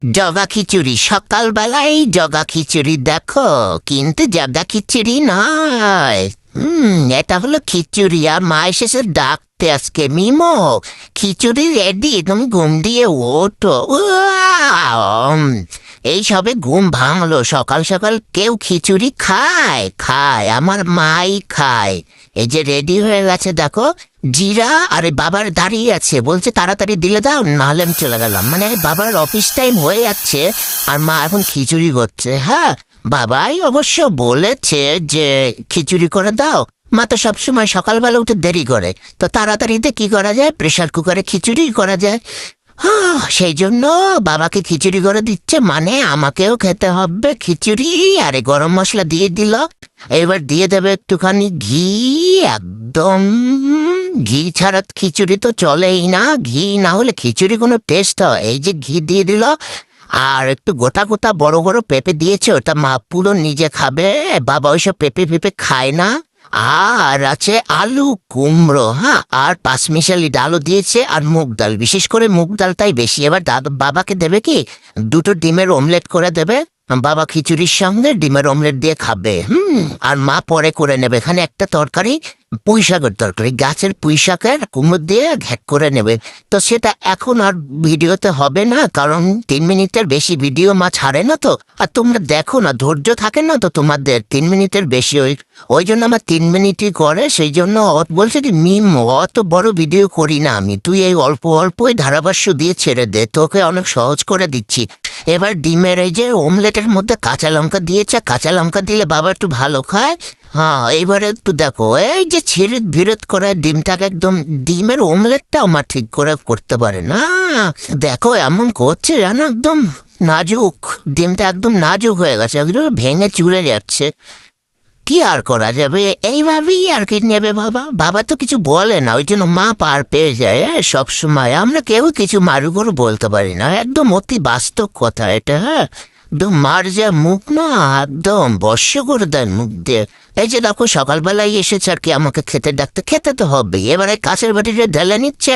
জগা খিচুড়ি, সকালবেলায় জগা খিচুড়ি দেখো, কিন্তু জগা খিচুড়ি নয়। এটা হলো খিচুড়ি। আর মা এসেছে ডাকতে আজকে, মিমো খিচুড়ি রেডি, তুমি ঘুম দিয়ে ওঠো। এই সবে ঘুম ভাঙলো, সকাল সকাল কেউ খিচুড়ি খায়? খায়, আমার মাই খায়। এই যে রেডি হয়ে গেছে দেখো, জিরা। আরে বাবার দাঁড়িয়ে আছে, বলছে তাড়াতাড়ি দিলে দাও, নাহলে আমি চলে গেলাম। মানে বাবার অফিস টাইম হয়ে যাচ্ছে আর মা এখন খিচুড়ি করছে। হ্যাঁ, বাবাই অবশ্য বলেছে যে খিচুড়ি করে দাও। মা তো সবসময় সকালবেলা উঠে দেরি করে, তো তাড়াতাড়িতে কি করা যায়, প্রেশার কুকারে খিচুড়ি করা যায়। সেই জন্য বাবাকে খিচুড়ি করে দিচ্ছে, মানে আমাকেও খেতে হবে খিচুড়ি। আরে গরম মশলা দিয়ে দিল, এবার দিয়ে দেবে একটুখানি ঘি। একদম ঘি ছাড়া খিচুড়ি তো চলেই না, ঘি না হলে খিচুড়ি কোনো টেস্ট হয়? এই যে ঘি দিয়ে দিল, আর একটু গোটা গোটা বড় বড় পেঁপে দিয়েছে, ওটা মা পুরো নিজে খাবে, বাবা ওইসব পেঁপে পেঁপে খায় না। আর আছে আলু কুমড়ো, হ্যাঁ, আর পাঁচমিশালি ডালও দিয়েছে, আর মুগ ডাল, বিশেষ করে মুগ ডালটাই বেশি। এবার বাবাকে দেবে কি, দুটো ডিমের অমলেট করে দেবে, বাবা খিচুড়ির সঙ্গে ডিমের অমলেট দিয়ে খাবে। আর মা পরে করে নেবে এখানে একটা তরকারি, পুঁই শাকের তরকারি, গাছের পুঁই শাকের কুমড়ো দিয়ে ঘ্যাট করে নেবে। তো সেটা এখন আর ভিডিওতে হবে না, কারণ 3 মিনিটের বেশি ভিডিও মা ছাড়ে না তো। আর তোমরা দেখো না, ধৈর্য থাকে না তো তোমাদের 3 মিনিটের বেশি, ওই জন্য আমার 3 মিনিটই করে। সেই জন্য বলছে কি, অত বড় ভিডিও করি না আমি, তুই এই অল্প অল্পই ধারাভাষ্য দিয়ে ছেড়ে দে, তোকে অনেক সহজ করে দিচ্ছি। এবার ডিমের এই যে অমলেটের মধ্যে কাঁচা লঙ্কা দিয়েছে, কাঁচা লঙ্কা দিলে বাবা একটু ভালো খায়। হ্যাঁ, এইবারে একটু দেখো, এই যে ছিঁড়ে বিরোধ করে ডিমটাকে, একদম ডিমের অমলেটটা আমার ঠিক করে করতে পারে না। দেখো এমন করছে জানো, একদম নাজুক, ডিমটা একদম নাজুক হয়ে গেছে, একদম ভেঙে চুরে যাচ্ছে। কি আর করা যাবে, এইভাবেই আর কি নেবে বাবা। বাবা তো কিছু বলে না, ওই জন্য মা পার পেয়ে যায়। সব সময় আমরা কেউ কিছু মারু করে বলতে পারি না, একদম অতি বাস্তব কথা এটা। হ্যাঁ, একদম মার যা মুখ না, একদম বর্ষ করে দেয় মুখ দিয়ে। এই যে দেখো সকালবেলায় এসেছে আর কি আমাকে খেতে ডাকতে, খেতে তো হবে। এবারে কাছের বাটিতে ঢেলে নিচ্ছে,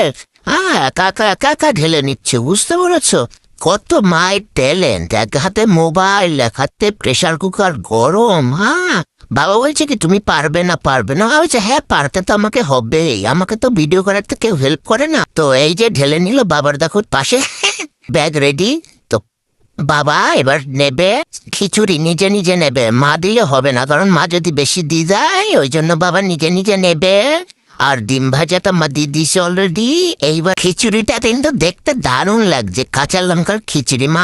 হ্যাঁ, কাকা কাকা ঢেলে নিচ্ছে, বুঝতে পেরেছো? কত মায়ের ট্যালেন্ট, এক হাতে মোবাইল, এক হাতে প্রেশার কুকার গরম। হ্যাঁ, বাবা বলছে কি তুমি পারবে না, পারবে না। বলছে হ্যাঁ, পারতে তো আমাকে হবেই, আমাকে তো ভিডিও করার তো কেউ হেল্প করে না। তো এই যে ঢেলে নিল, বাবার দেখো পাশে ব্যাগ রেডি। তো বাবা এবার নেবে খিচুড়ি, নিজে নিজে নেবে, মা দিলে হবে না, কারণ মা যদি বেশি দিয়ে দেয়, ওই জন্য বাবা নিজে নিজে নেবে। আর ডিম ভাজাটা মা দিয়ে দিছে অলরেডি। এইবার খিচুড়িটা কিন্তু দেখতে দারুণ লাগছে, কাঁচা লঙ্কার খিচুড়ি। মা